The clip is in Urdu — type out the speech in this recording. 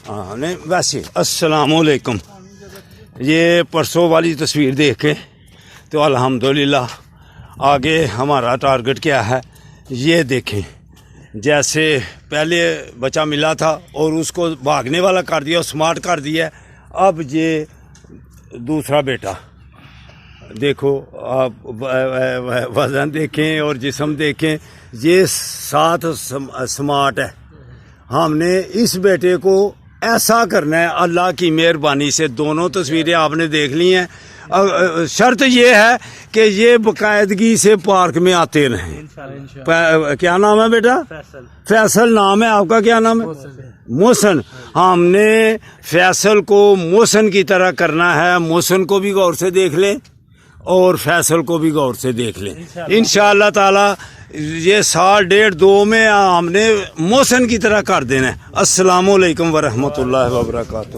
ہاں نہیں ویسے السلام علیکم. یہ پرسوں والی تصویر دیکھ کے تو الحمدللہ آگے ہمارا ٹارگٹ کیا ہے یہ دیکھیں. جیسے پہلے بچہ ملا تھا اور اس کو بھاگنے والا کر دیا، سمارٹ کر دیا. اب یہ دوسرا بیٹا دیکھو، آپ وزن دیکھیں اور جسم دیکھیں، یہ ساتھ سمارٹ ہے. ہم نے اس بیٹے کو ایسا کرنا ہے اللہ کی مہربانی سے. دونوں تصویریں آپ نے دیکھ لی ہیں. شرط یہ ہے کہ یہ باقاعدگی سے پارک میں آتے رہیں. کیا نام ہے بیٹا؟ فیصل نام ہے آپ کا. کیا نام ہے؟ محسن. ہم نے فیصل کو محسن کی طرح کرنا ہے. محسن کو بھی غور سے دیکھ لیں اور فیصل کو بھی غور سے دیکھ لیں. انشاءاللہ تعالی یہ 1.5-2 میں ہم نے محسن کی طرح کر دینا ہے. السلام علیکم ورحمۃ اللہ وبرکاتہ.